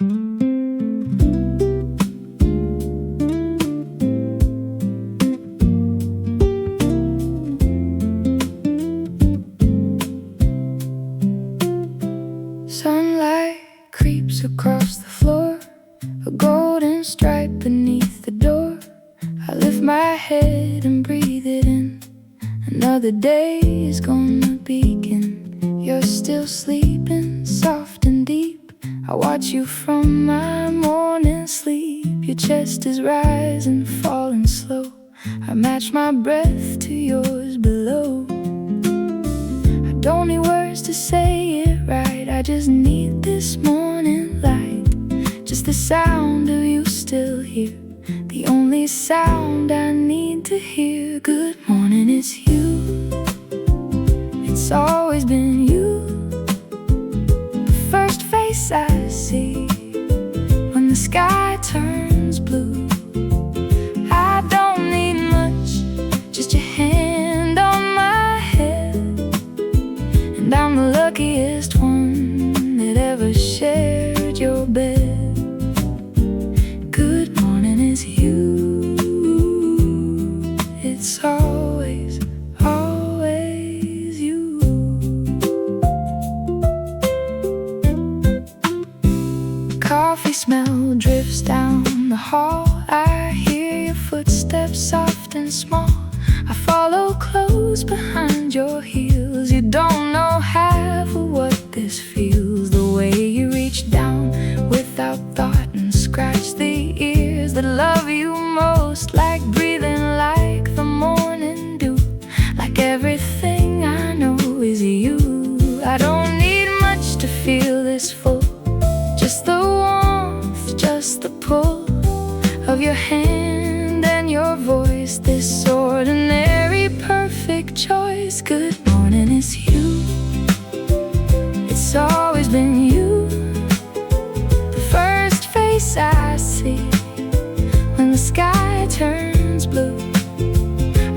Sunlight creeps across the floor, a golden stripe beneath the door. I lift my head and breathe it in. Another day is gonna begin. You're still sleeping, soft and deep. I watch you from my morning sleep. Your chest is rising, falling slow. I match my breath to yours below. I don't need words to say it right, I just need this morning light. Just the sound of you still here, the only sound I need to hear. Good morning, it's you. It's always been you. The first face I see when the sky turns blue. I don't need much, just your hand on my head. And I'm the luckiest one that ever shared your bed. Good morning, it's you. It's always, always you. Coffee smell drifts down the hall. I hear your footsteps soft and small. I follow close behind your heels. You don't know half of what this feels. The way you reach down without thought and scratch the ears that love you most. Like breathing like the morning dew. Like everything I know is you. I don't need much to feel this full. Just the warmth, just the pull of your hand and your voice. This ordinary perfect choice. Good morning, it's you. It's always been you. The first face I see when the sky turns blue.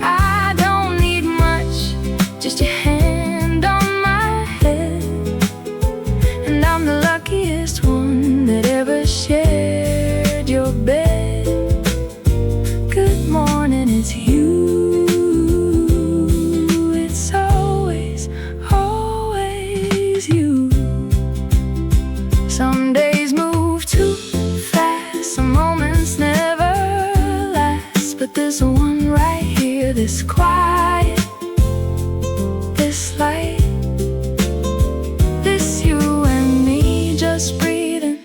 I don't need much, just your hand on my head. And I'm the luckiest one that ever shared your bed. Good morning, it's you. It's always, always you. Some days move too fast, some moments never last. But there's one right here, this quiet, this light, this you and me just breathing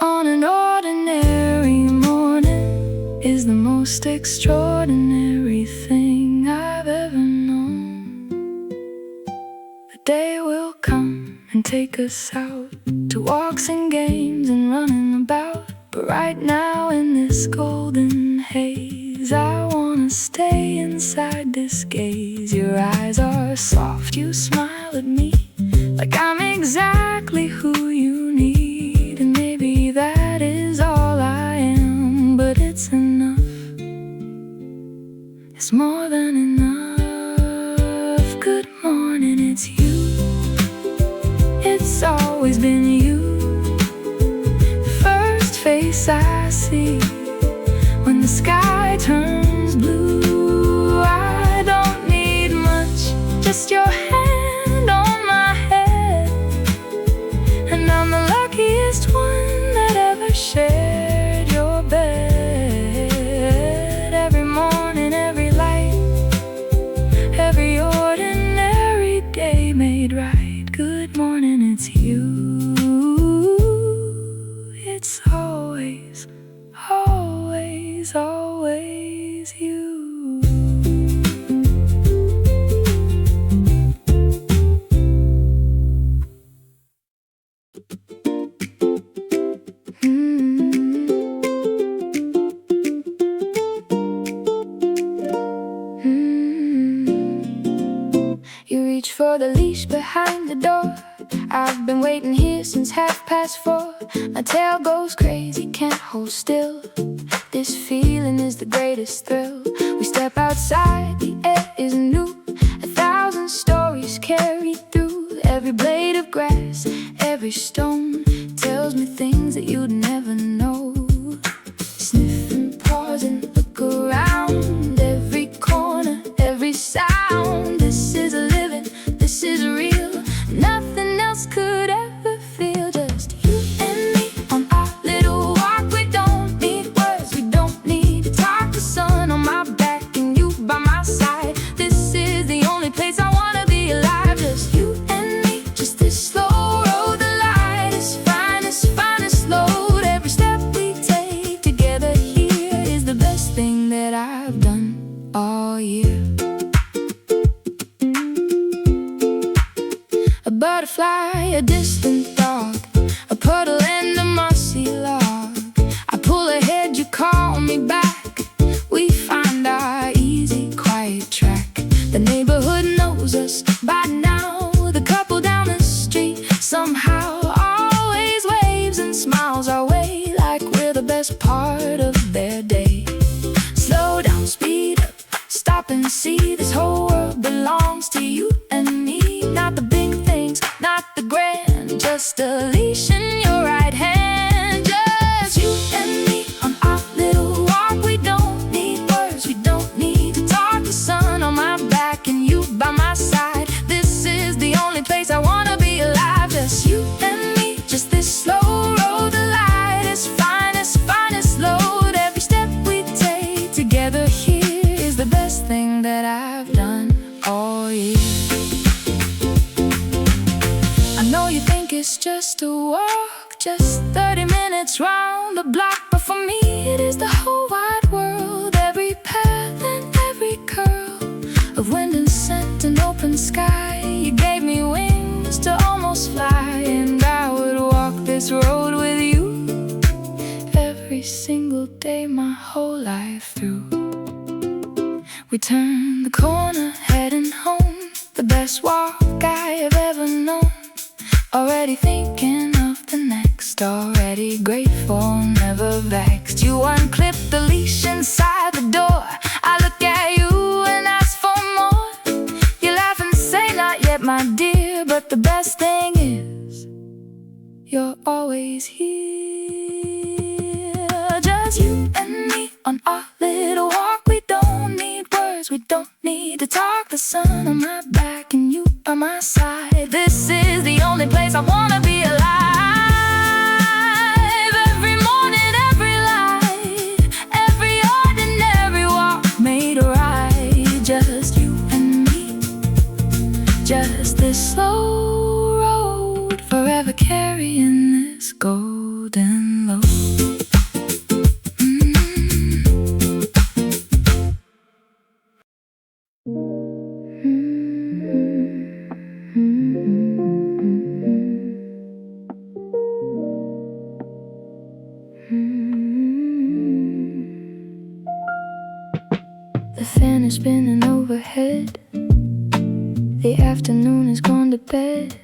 on an ordinary morning is the most extraordinary thing I've ever known. The day will come and take us out to walks and games and running about. But right now in this golden haze, I wanna stay inside this gaze. Your eyes are soft, you smile at me like I'm exactly who you need. And maybe that is all I am, but it's enough. It's more than enough. Good morning, it's you. It's always been you. First face I see when the sky turns blue. I don't need much, just your hand on my head. And I'm the luckiest one that ever shared your bed. Every morning, every light, every ordinary day made right. Good morning, it's you. It's always, always, always you. You reach for the leash behind the door. I've been waiting here since 4:30. My tail goes crazy, can't hold still. This feeling is the greatest thrill. We step outside, the air is new. 1,000 stories carried through every blade of grass, every every stone tells me things that you'd never know. Sniff and pause and look around, every corner, every sound. This is a living, this is real, nothing else could ever feel. Just you and me on our little walk. We don't need words, we don't need to talk. The sun on my back and you by my side. This is the only place I wanna be alive. Just you and me, just this slow road. The light is finest load. Every step we take together here is the best thing that I've done all year. A butterfly, a distant dog, a puddle and a mossy log. I pull ahead, you call me back. We find our easy, quiet track. The neighborhood knows us by now. The couple down the street somehow always waves and smiles our way, like we're the best part of their day. Slow down, speed up, stop and see. This whole world belongs to you and me. Not the big things, not the grand, just a leash in your right hand. Just you and me on our little walk. We don't need words, we don't need to talk. The sun on my back and you by my side. This is the only place I wanna be alive. Just you and me, just this slow road. The light is finest load. Every step we take together here is the best thing that I've done all year. I know you think it's just a walk, just 30 minutes round the block, but for me it is the whole wide world. Every path and every curl of wind and scent and open sky. You gave me wings to almost fly, and I would walk this road with you every single day my whole life through. We turn the corner heading home, the best walk I have ever known. Already thinking of the next, already grateful, never vexed. You unclip the leash inside the door. I look at you and ask for more. You laugh and say not yet my dear, but the best thing is you're always here. Just you and me on our little walk. We don't need words, we don't need to talk. The sun on my back and you by my side. This is the only place I wanna be alive. Every morning, every light, every ordinary walk made right. Just you and me, just this slow road, forever carrying this golden load. The fan is spinning overhead. The afternoon has gone to bed.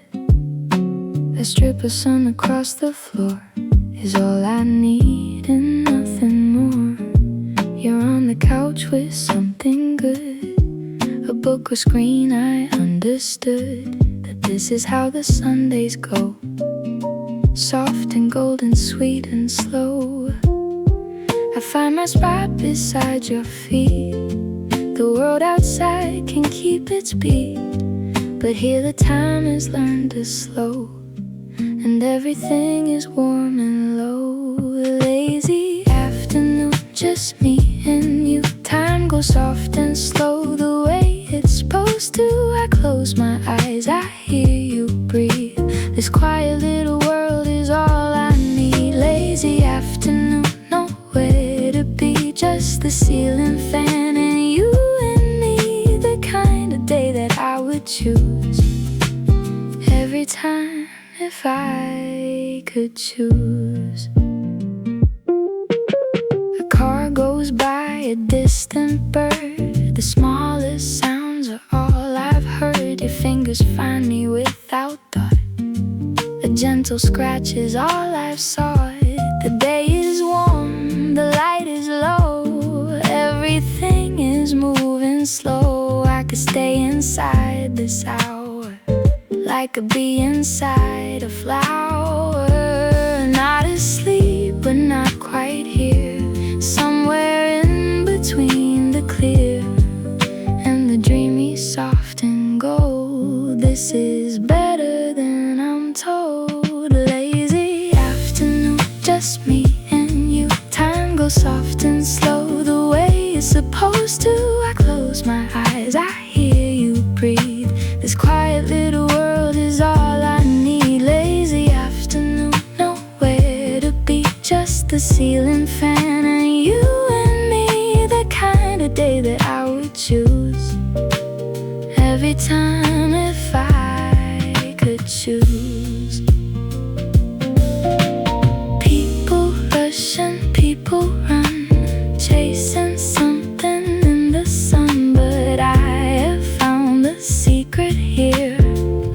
A strip of sun across the floor is all I need and nothing more. You're on the couch with something good, a book or screen. I understood that this is how the Sundays go, soft and golden, sweet and slow. I find my spot beside your feet. The world outside can keep its beat, but here the time has learned to slow, and everything is warm and low. Lazy afternoon, just me and you. Time goes soft and slow, the way it's supposed to. I close my eyes, I hear you breathe. This quiet little world is all I need. Lazy afternoon, nowhere to be, just the ceiling fan and you and me. The kind of day that I would choose every time if I could choose. A car goes by, a distant bird. The smallest sounds are all I've heard. Your fingers find me without thought. A gentle scratch is all I've sought. The day is warm, the light is low. Everything is moving slow. I could stay inside this hour like a bee inside a flower. Not asleep, but not quite here, somewhere in between the clear and the dreamy, soft and gold. This is better than I'm told. Lazy afternoon, just me and you. Time goes soft and slow, the way it's supposed to. I close my eyes, I hear you breathe. This quiet little world is all I need. Lazy afternoon, nowhere to be, just the ceiling fan and you and me. The kind of day that I would choose every time if I could choose. People rush and people run, chasing something in the sun, but I have found the secret here,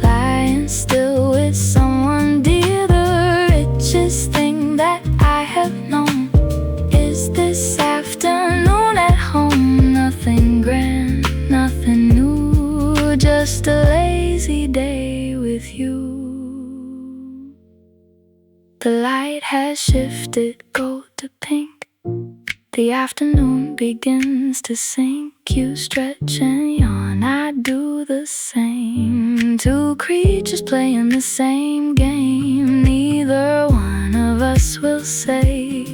lying still with someone dear. The richest thing that I have known is this afternoon at home. Nothing grand, nothing new, just a lazy day with you. The light has shifted gold to pink, the afternoon begins to sink. You stretch and yawn, I do the same. Two creatures playing the same game. Neither one of us will say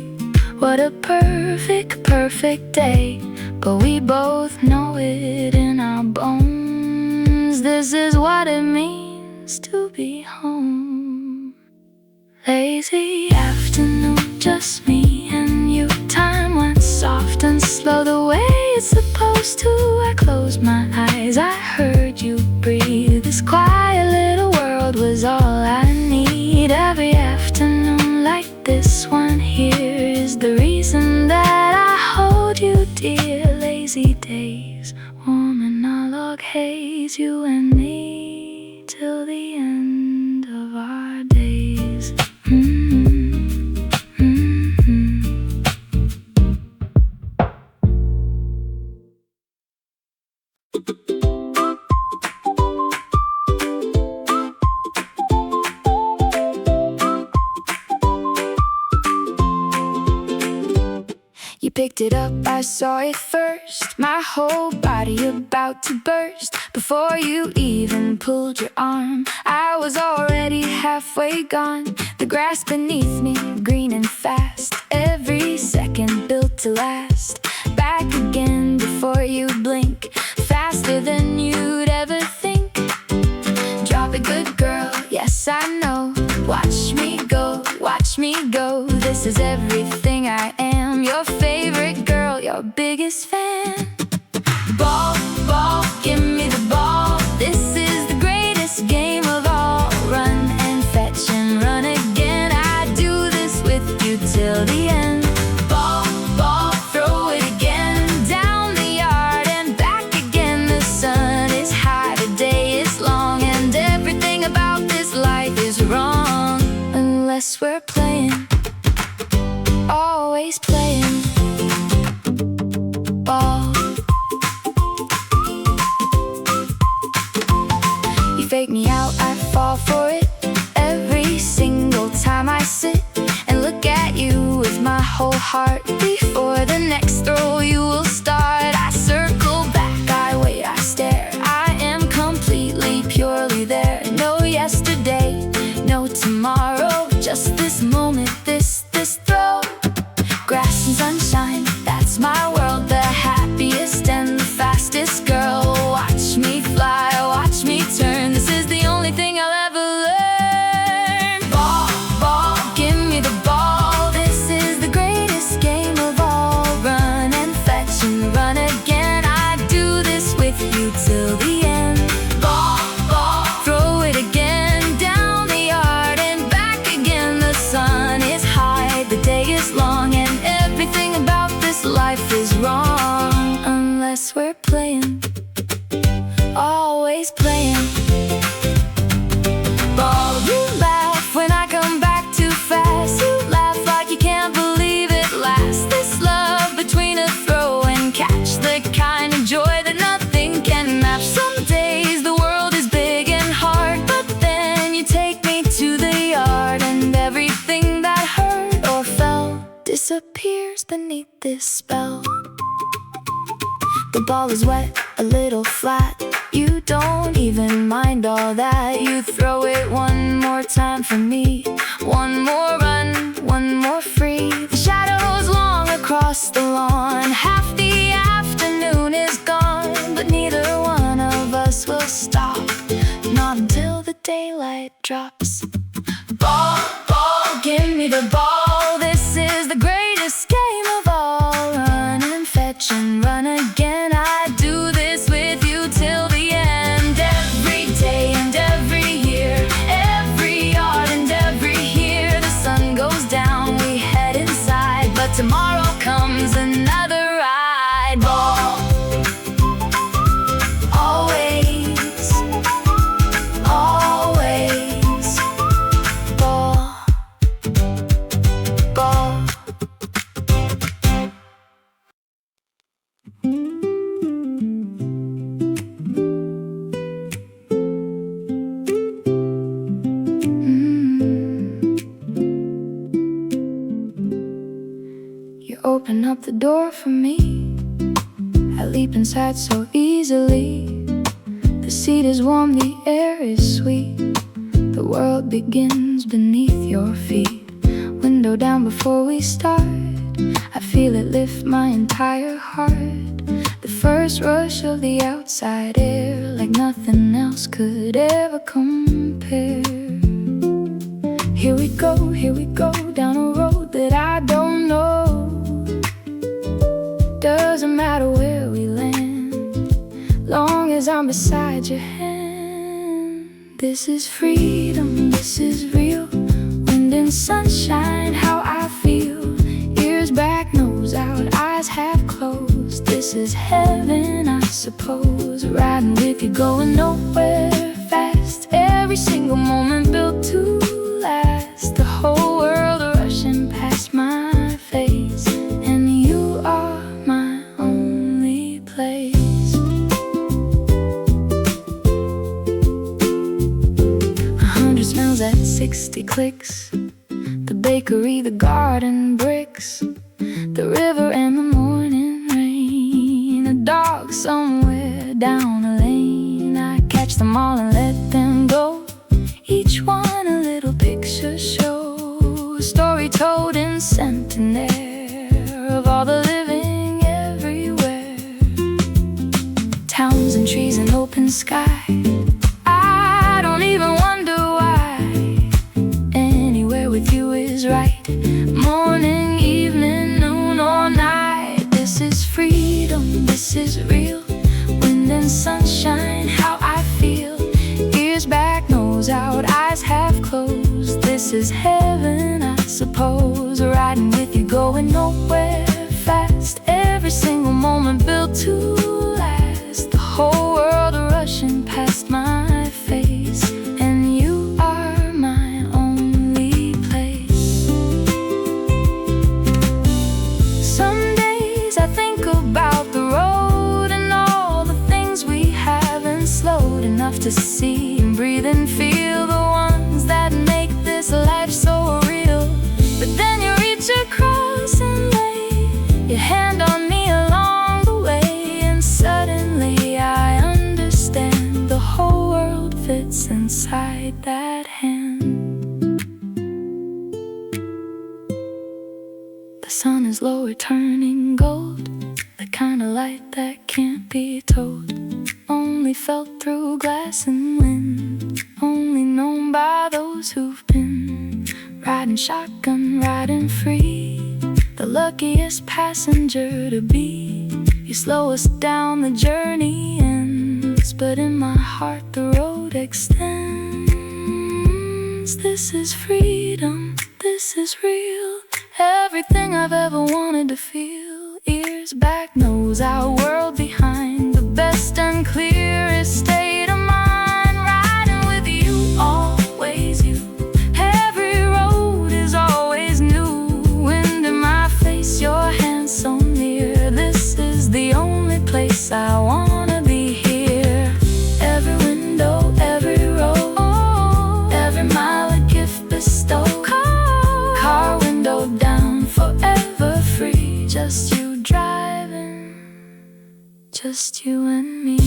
what a perfect, perfect day, but we both know it in our bones. This is what it means to be home. Lazy afternoon, just me and you. Time went soft and slow, the way it's supposed to. I closed my eyes, I heard you breathe. This quiet little world was all I need. Every afternoon like this one here is the reason that I hold you dear. Lazy days, warm in our log haze, you and me till the end of our days. You picked it up, I saw it first, my whole body about to burst. Before you even pulled your arm, I was already halfway gone. The grass beneath me, green and fast, every second built to last. Back again before you blink, faster than you'd ever think. Drop it, good girl, yes I know. Watch me go, watch me go. This is everything I am, your favorite girl, your biggest fan. Ball, ball, give me the ball. This is the greatest game of all. Run and fetch and run again. I do this with you till the end. Ball, ball, throw it again. Down the yard and back again. The sun is high, the day is long, and everything about this life is wrong unless we're playing, always playing ball. You fake me out, I fall for it. Every single time I sit and look at you with my whole heart. Before the next throw you will start, I circle back, I wait, I stare. I am completely, purely there. No yesterday, no tomorrow, just this moment, this throw. Grass and sunshine, that's my world. The happiest and the fastest girl. Watch me fly, watch me turn. This is the only thing I'll ever learn. Ball, ball, give me the ball. This is the greatest game of all. Run and fetch disappears beneath this spell. The ball is wet, a little flat. You don't even mind all that. You throw it one more time for me. One more run, one more free. The shadows long across the lawn. Half the afternoon is gone, but neither one of us will stop. Not until the daylight drops. Ball, ball, give me the ball. This is the greatest game of all. Run and fetch and run again. I do this with you till the end. Every day and every year, every yard and every year. The sun goes down, we head inside, but tomorrow comes another ride. Ball, always, always. Ball, ball. You open up the door for me. I leap inside so easily. The seat is warm, the air is sweet. The world begins beneath your feet. Window down before we start. I feel it lift my entire heart. The first rush of the outside air, like nothing else could ever compare. Here we go, down a road that I don't know. Doesn't matter where we land, long as I'm beside your hand. This is freedom, this is real. Wind and sunshine, how I feel. Ears back, nose out, eyes half closed. This is heaven, I suppose. Riding with you, going nowhere fast. Every single moment built to last. The whole world rushing past my face, and you are my only place. 100 smells at 60 clicks. The bakery, the garden bricks, the river and the morning rain. A dog somewhere down a lane. I catch them all and let them go. Each one a little picture show. A story told in centenaire of all the living everywhere. Towns and trees and open sky. I don't even wonder why. Anywhere with you is right. Morning, evening, noon or night. This is freedom, this is real. Wind and sunshine, how I feel. Ears back, nose out, eyes half closed. This is heaven, I suppose. Riding with you, going nowhere fast. Every single moment built to last. The whole world rushing past my face, and you are my only place. Some days I think about the road and all the things we haven't slowed enough to see and breathe and feel, the ones that make this life so real. But then you reach across and lay your hand on me along the way, and suddenly I understand the whole world fits inside that hand. The sun is lower, turning gold, the kind of light that can't be told. Only felt through glass and wind, only known by those who've been riding shotgun, riding free. The luckiest passenger to be. You slow us down, the journey ends, but in my heart the road extends. This is freedom, this is real. Everything I've ever wanted to feel. Ears back, nose out, world behind. The best and clearest state of mind. Riding with you, always you. Every road is always new. Wind in my face, your hand so near. This is the only place I wanna be here. Every window, every road, every mile a gift bestowed. Car window down forever. just you and me.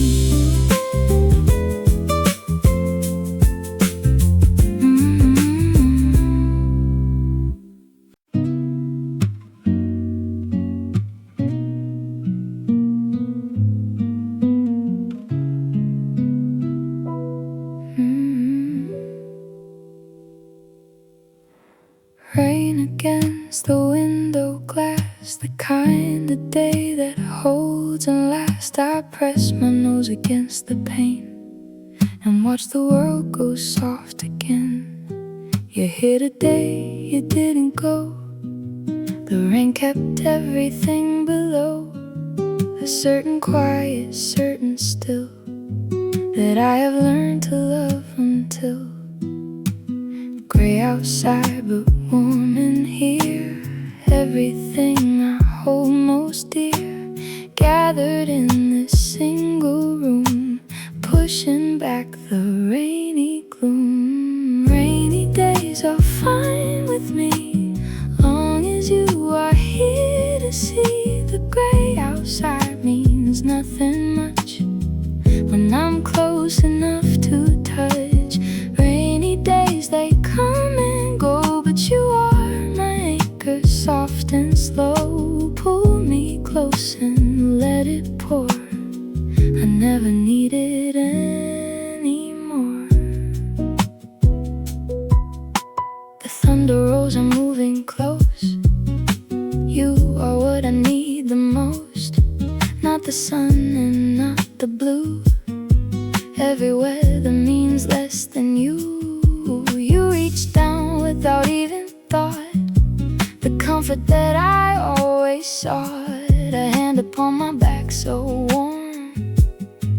Rain against the window glass, the kind of day that holds and lasts. I press my nose against the pane and watch the world go soft again. You're here today, you didn't go. The rain kept everything below. A certain quiet, certain still, that I have learned to love until gray outside but warm in here. Everything I hold most dear, gathered in this single room, pushing back the rainy gloom. Rainy days are fine with me, long as you are here to see. The gray outside means nothing much when I'm close enough to touch. Rainy days, they come and go, but you are my anchor, soft and slow. Pull me close and let it pour. I never needed any more. The thunder rolls, I'm moving close. You are what I need the most, not the sun and not the blue. Every weather means less than you. You reach down without even thought, the comfort that I always sought. A hand upon my back so warm,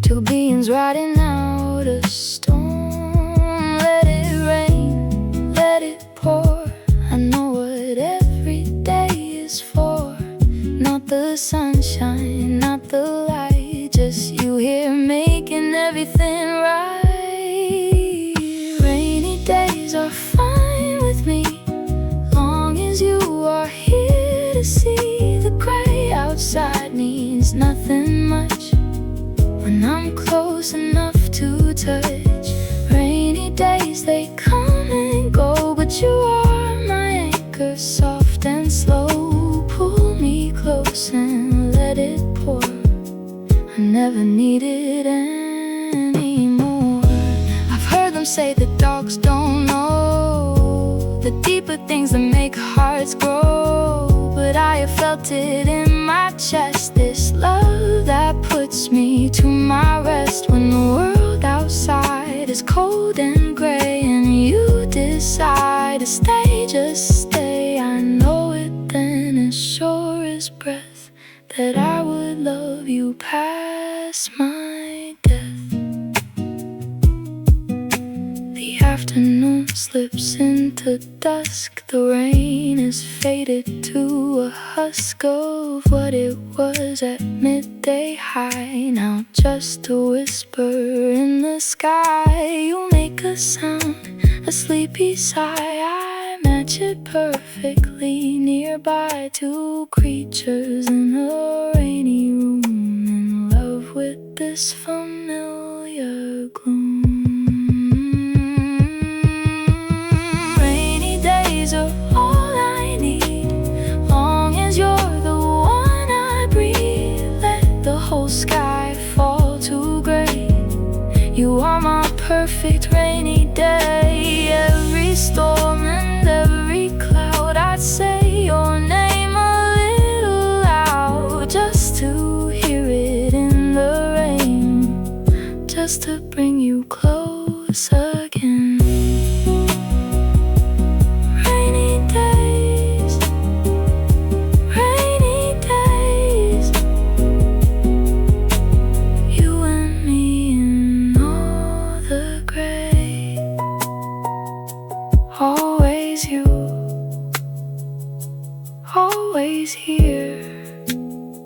two beings riding out a storm. Let it rain, let it pour. I know what every day is for. Not the sunshine, not the light, just you here making everything right. Rainy days are fine with me, long as you are here to see. The gray outside means nothing much when I'm close enough to touch. Rainy days, they come and go, but you are my anchor, soft and slow. Pull me close and let it pour. I never needed any more. I've heard them say that dogs don't know the deeper things that make hearts grow, but I have felt it in my chest, this love that puts me to my rest. When the world outside is cold and gray and you decide to stay, just stay. I know it then, as sure as breath, that I would love you past my death. The afternoon slips into dusk. The rain is faded to a husk of what it was at midday high. Now just a whisper in the sky. You make a sound, a sleepy sigh. I match it perfectly nearby. Two creatures in a rainy room, in love with this familiar gloom. Rainy days are all I need, long as you're the one I breathe. Let the whole sky fall to gray. You are my perfect rainy day. Every storm and every cloud, I'd say your name a little loud, just to hear it in the rain, just to bring you close again. Rainy days, rainy days, you and me in all the gray. Always you, always here,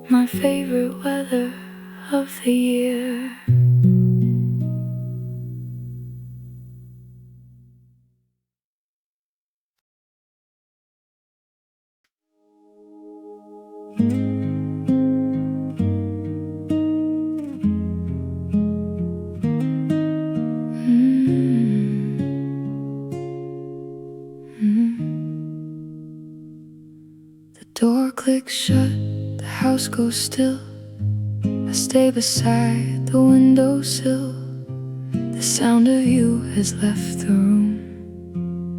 my favorite weather of the year. door clicks shut, the house goes still. I stay beside the windowsill. The sound of you has left the room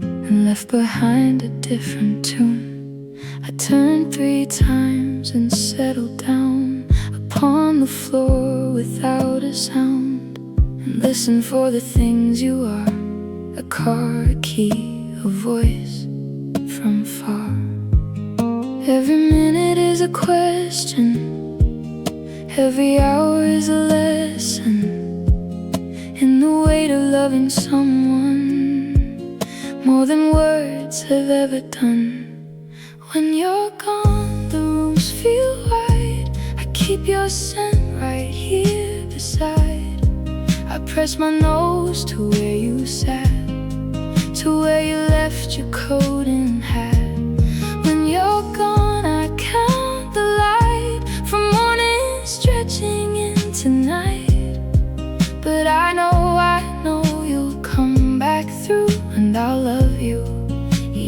and left behind a different tune. I turn 3 times and settle down upon the floor without a sound, and listen for the things you are: a car, a key, a voice from far. Every minute is a question, every hour is a lesson in the weight of loving someone more than words have ever done. When you're gone, the rooms feel right. I keep your scent right here beside. I press my nose to where you sat, to where you left your coat and hat. When you're gone, I count the light from morning stretching into night. But I know you'll come back through, and I'll love you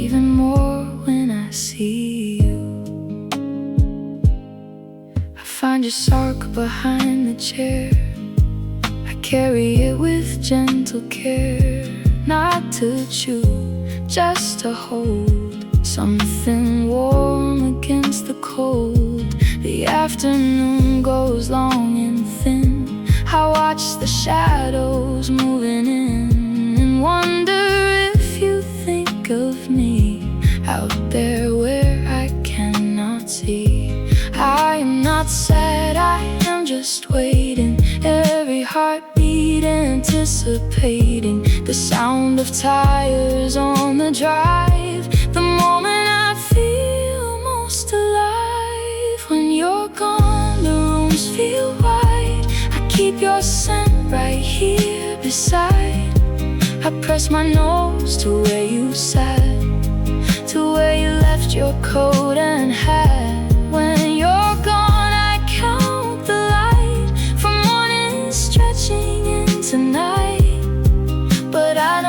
even more when I see you. I find your sock behind the chair. I carry it with gentle care, not to chew, just to hold something warm against the cold. The afternoon goes long and thin. I watch the shadows moving in and wonder if you think of me out there where I cannot see. I am not sad, I am just waiting, every heartbeat anticipating the sound of tires on the drive, the moment I feel most alive. When you're gone, the rooms feel wide. I keep your scent right here beside. I press my nose to where you sat, to where you left your coat and hat. When you're gone, I count the light from morning stretching into night. But I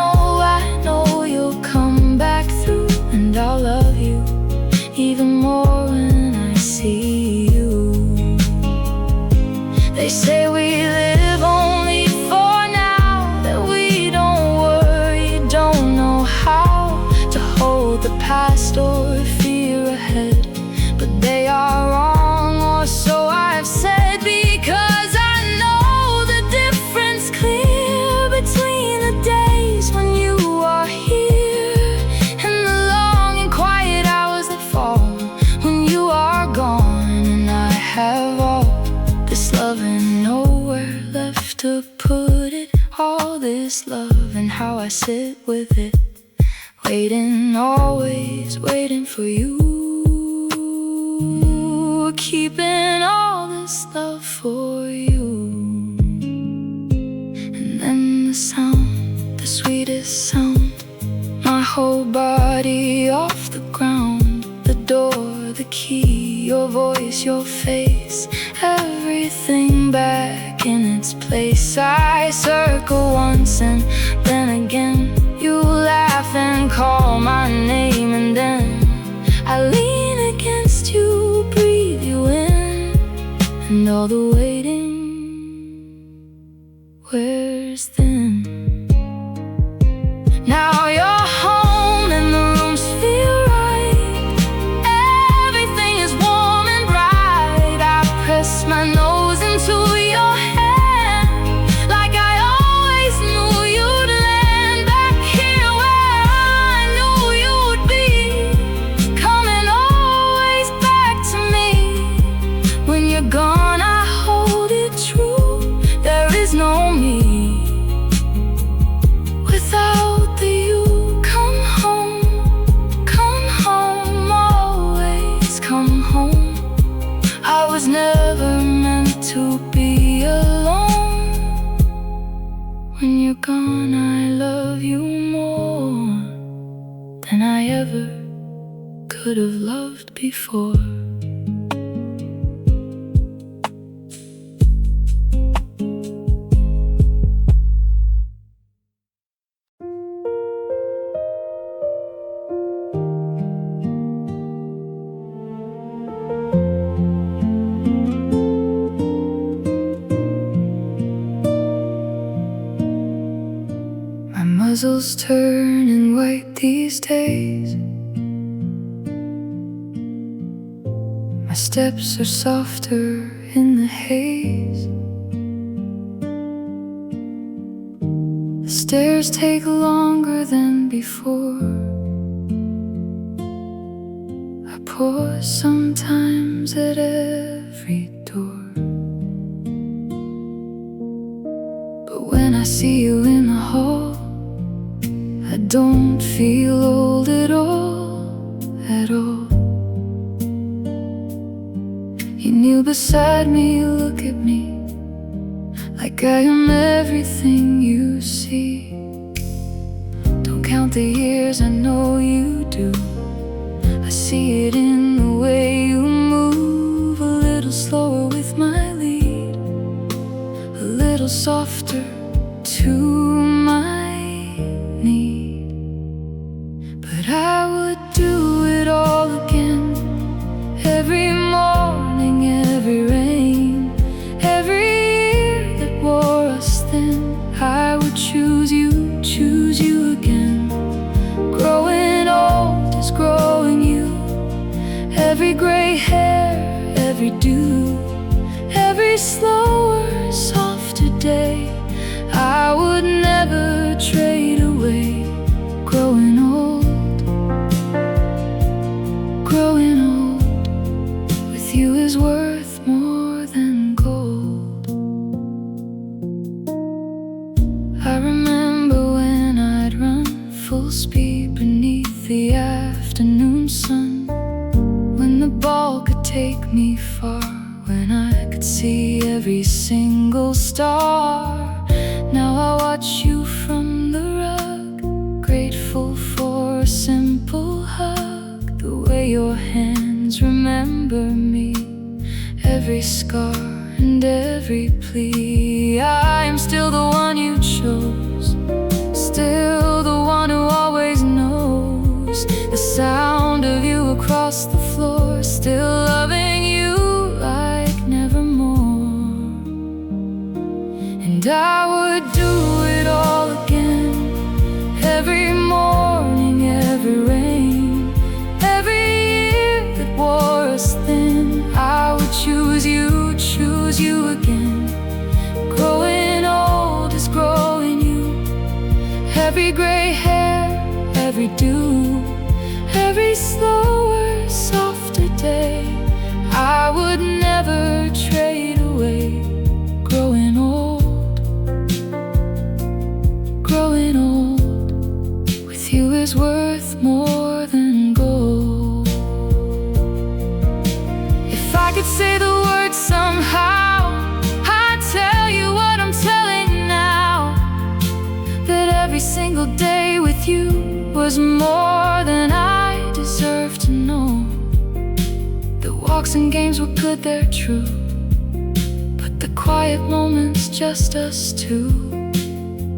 know you'll come back through, and I'll love you even more when I see you. They say we live only for now, that we don't worry, don't know how to hold the past or fear ahead. But they are wrong, or so I've said, because I know the difference clear between the days when you are here and the long and quiet hours that fall when you are gone. And I have all this love and nowhere left to put it. All this love and how I sit with it, waiting, always waiting for you. Keeping all this love for you. And then the sound, the sweetest sound, my whole body off the ground. The door, the key, your voice, your face, everything back in its place. I circle once and then again. You laugh and call my name, and then I lean against you, breathe you in, and all the waiting wears thin. Now you're home and the rooms feel right. Everything is warm and bright. I press my nose into your hand, like I always knew you'd land back here where I knew you'd be, coming always back to me. When you're gone, I hold it true. There is no me without the you. Come home, always come home. I was never meant to be alone. When you're gone, I love you more than I ever could have loved before. muzzles turning white these days. My steps are softer in the haze. The stairs take longer than before. I pause sometimes at every door. But when I see you in the hall, I don't feel old at all, at all. You kneel beside me, look at me like I am everything you see. Don't count the years, I know you do. I see it in the way you move, a little slower with my lead, a little softer to my need. But I would do it all again, every morning, every rain, every year that wore us thin. I would choose you again. Growing old is growing you, every gray hair, every dew, every slower, softer day. I would never trade away. Growing old, growing old, with you is worth more than gold. I remember when I'd run full speed beneath the afternoon sun, when the ball could take me far, when I could see every single star. Now I watch you from the rug, grateful for a simple hug, the way your hands remember me, every scar and every plea. I am still the one you chose, still the one who always knows the sound of you across the floor, still loving you like nevermore. And I would do it all again, every morning, every rain, every year that wore us thin. I would choose you again. Growing old is growing you, every gray hair, every dew, every slower, softer day. I would never trade away. Growing old, growing old, with you is worth more than gold. If I could say the words somehow, I'd tell you what I'm telling now, that every single day with you was more than I deserve to know. The walks and games were good, they're true, but the quiet moments, just us two.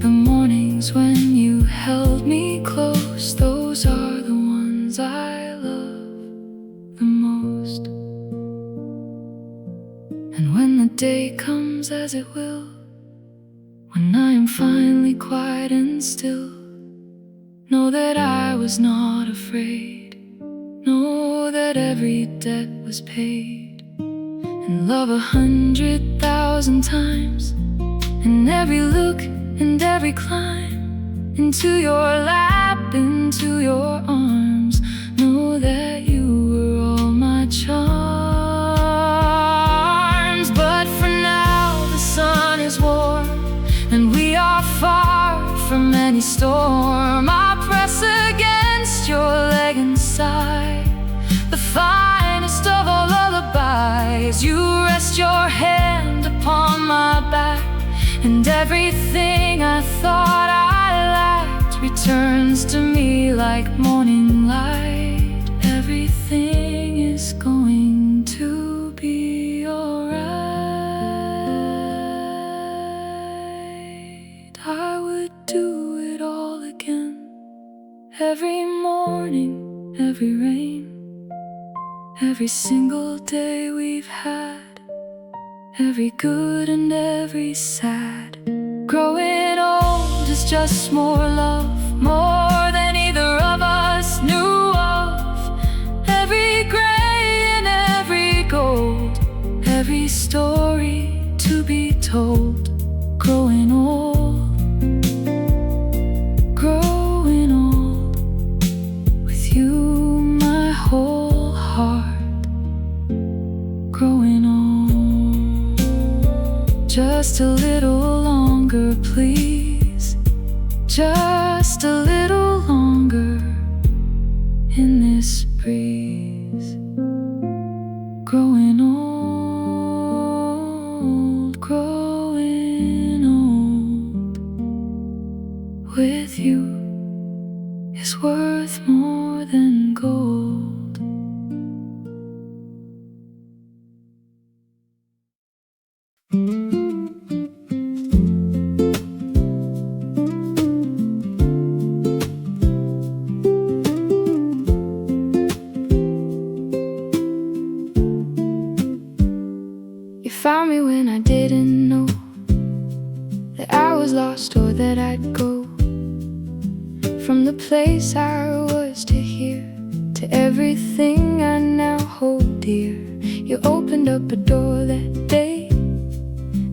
The mornings when you held me close, those are the ones I love the most. And when the day comes, as it will, when I am finally quiet and still, know that I was not afraid, know that every debt was paid, and love 100,000 times, and every look and every climb into your lap, into your arms, know that you were all my charms. But for now the sun is warm, and we are far from any storm. I press against your leg and sigh, the finest of all lullabies. You rest your hand upon my back, and everything I thought I lacked returns to me like morning light. Everything is going to be alright. I would do it all again, every morning, every rain, every single day we've had, every good and every sad. Growing old is it's just more love, more than either of us knew of. Every gray and every gold, every story to be told. Growing old, growing old, with you my whole heart. Growing old, just a little longer, please. Just a little longer in this breeze. Growing old, growing old, with you is worth more than gold. You found me when I didn't know that I was lost or that I'd go. From the place I was to here, to everything I now hold dear. You opened up a door that day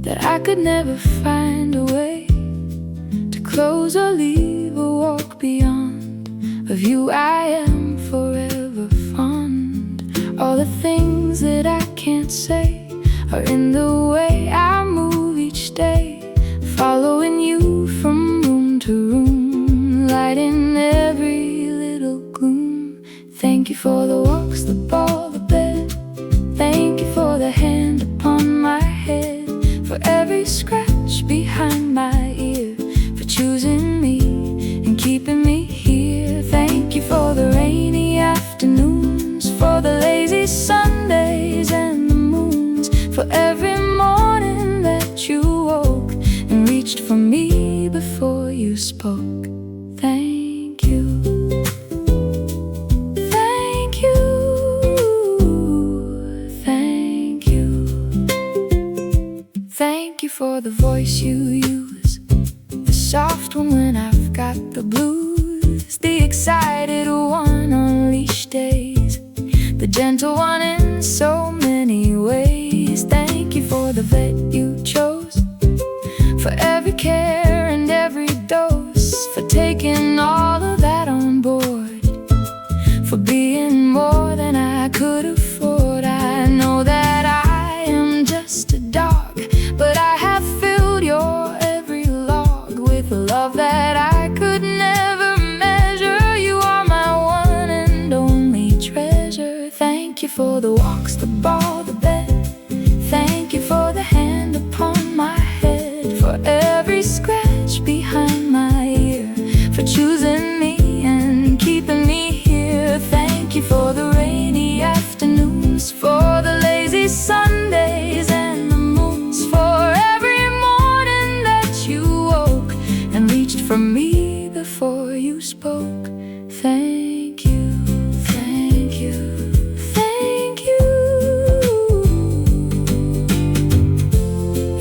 that I could never find a way to close or leave or walk beyond. Of you I am forever fond. All the things that I can't say are in the way I move each day, following you from room to room, lighting every little gloom. Thank you for the walks, the ball, the bed. Thank you for the hand upon my head, for every scratch behind my ear, for choosing me and keeping me here. Thank you for the rainy afternoons, for the lazy Sundays and the moons, for every morning that you woke and reached for me before you spoke. Thank you. Thank you. Thank you. Thank you for the voice you use, the soft one when I've got the blues, the excited one on leash days, the gentle one in so many ways. Thank you for the vet you chose, for every care and every dose, for taking all of that on board, for being more than I could afford. I know that I am just a dog, but I have filled your every log with love that I could never measure. You are my one and only treasure. Thank you for the walks, the ball, the bed. Thank you for the hand upon my head, for every scratch behind my ear, for choosing me and keeping me here. Thank you for the rainy afternoons, for the lazy Sundays and the moons, for every morning that you woke and reached for me before you spoke. Thank you. Thank you. Thank you.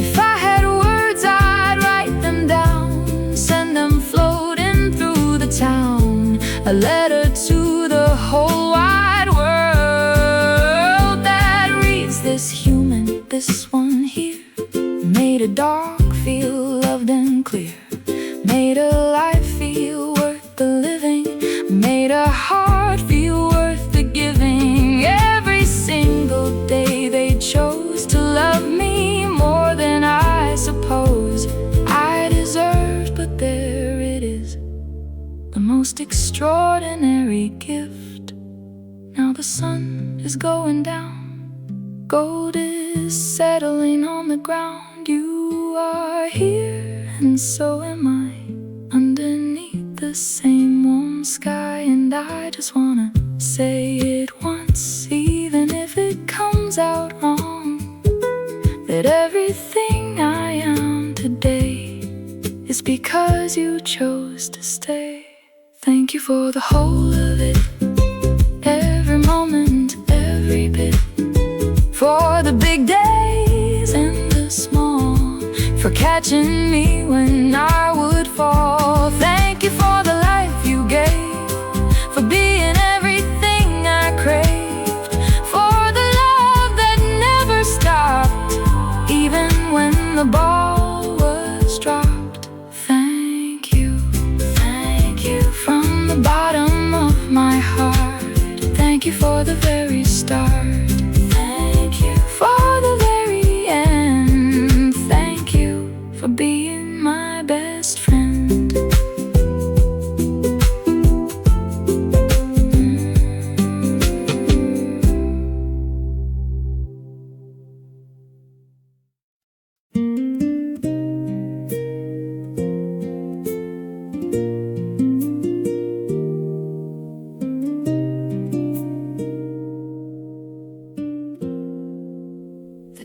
If I had words, I'd write them down, send them floating through the town, a letter to the whole wide world that reads this human, this one here, made a dog feel loved and clear, made a life feel worth the living, made a heart feel worth the giving. Every single day they chose to love me more than I suppose I deserved, but there it is, the most extraordinary gift. Now the sun is going down, gold is settling on the ground. You are here and so am I, underneath the same warm sky. And I just wanna say it once, even if it comes out wrong, that everything I am today is because you chose to stay. Thank you for the whole of it, every moment, every bit, for the big days and the small, for catching me when I would fall.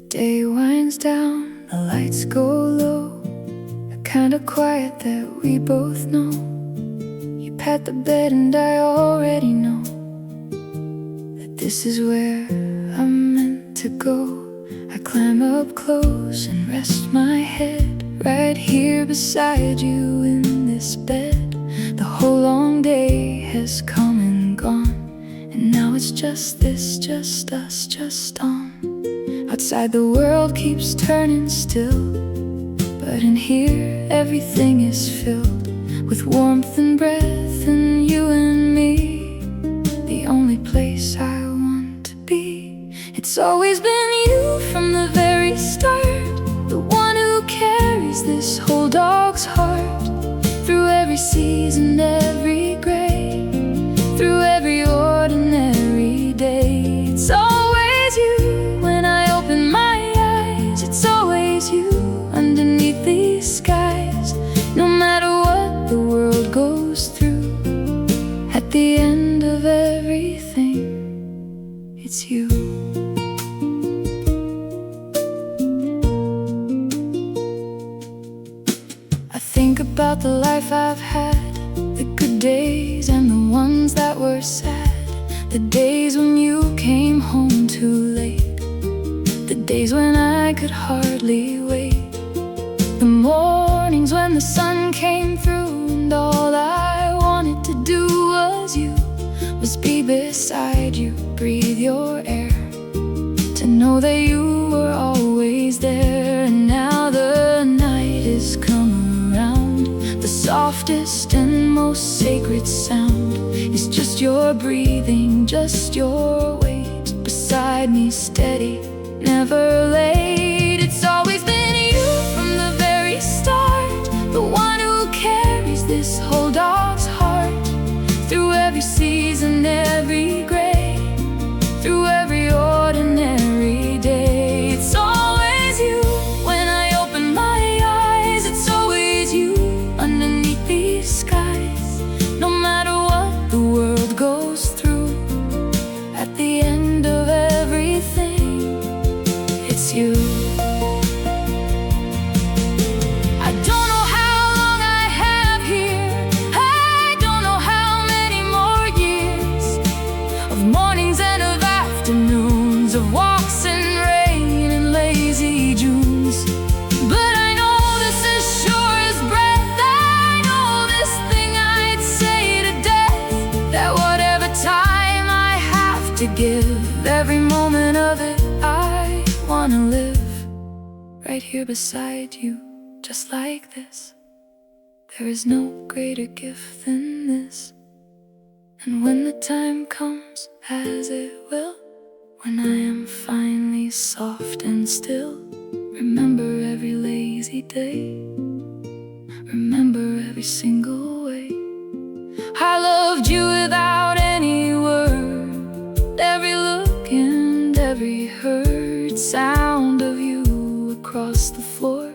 day winds down, the lights go low, the kind of quiet that we both know. You pat the bed and I already know that this is where I'm meant to go. I climb up close and rest my head right here beside you in this bed. The whole long day has come and gone, and now it's just this, just us, just on. Outside the world keeps turning still, but in here everything is filled with warmth and breath and you and me, the only place I want to be. It's always been you from the very start, the one who carries this whole dog's heart. Through every season, every gray, through every ordinary day. It's always you when I open my eyes. It's always you underneath these skies. No matter what the world goes through, at the end of everything, it's you. I think about the life I've had, the good days and the ones that were sad. The days when you came home too late, the days when I could hardly wait, the mornings when the sun came through and all I wanted to do was be beside you, breathe your air, to know that you were always there. And now the night has come around, the softest and most sacred sound is just your breathing, just your weight beside me, steady, never late. It's always been you from the very start, the one who carries this whole dog's heart. Through every season, every gray, through every ordinary day. It's always you when I open my eyes. It's always you underneath these skies. No matter what the world goes through, at the end of everything, it's you. Of walks in rain and lazy Junes, but I know this is sure as breath. I know this thing I'd say to death, that whatever time I have to give, every moment of it I wanna live right here beside you, just like this. There is no greater gift than this. And when the time comes, as it will, when I am finally soft and still, remember every lazy day, remember every single way I loved you without any word. Every look and every heard sound of you across the floor.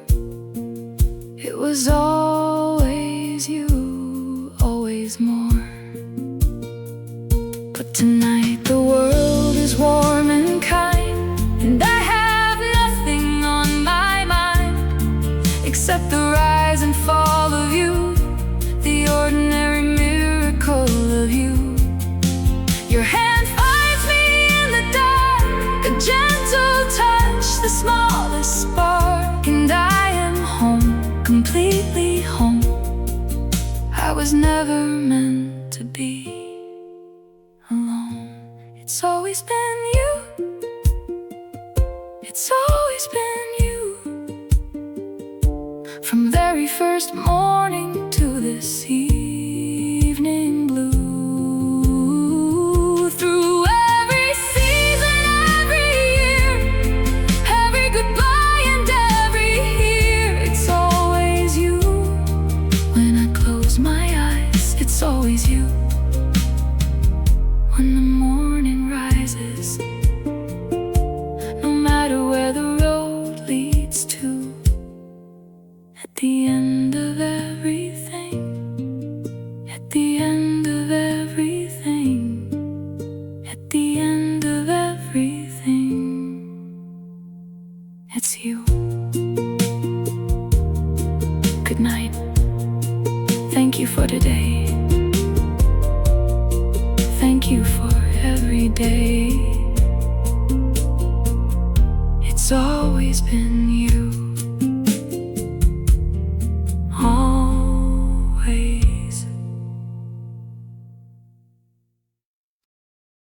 It was always you, always more. But tonight the world is warm and kind, and I have nothing on my mind except the rise and fall of you, the ordinary miracle of you. Your hand finds me in the dark, a gentle touch, the smallest spark, and I am home, completely home. I was never meant to be alone. It's always been you, it's always been you, from very first morning to this evening blue. Through every season, every year, every goodbye and every here, it's always you. When I close my eyes, it's always you. When the morning rises, no matter where the road leads to, at the end of every good night. Thank you for today. Thank you for every day. It's always been you.